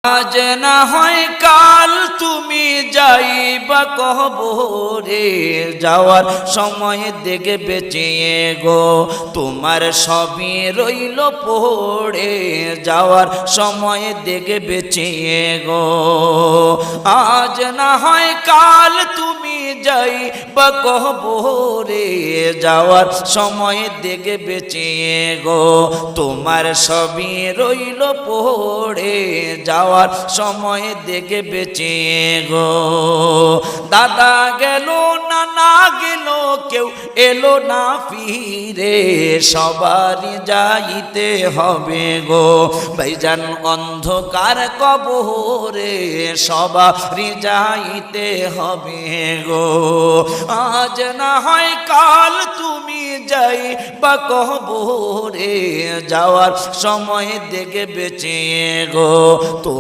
আজ না হয় কাল তুমি যাইবা কবরে, যাওয়ার সময় দেখে বেঁচে গো তোমার সবই রইল পড়ে, যাওয়ার সময় দেখে বেঁচে গো। আজ না হয় কাল তুমি যাইবা কবরে, যাওয়ার সময় দেখে বেঁচে গো তোমার সবই রইল পড়ে, যাওয়ার সময় দেখে বেঁচে গো। দাদা গেল নানা গেল কেউ এলো না ফিরে, সবারই যাইতে হবে গো ভাইজান অন্ধকার কবরে, সবারই যাইতে হবে গো। আজ না হয় কাল তুমি যাইবা কবরে, যাওয়ার সময় দেখে বেঁচে গো তোমার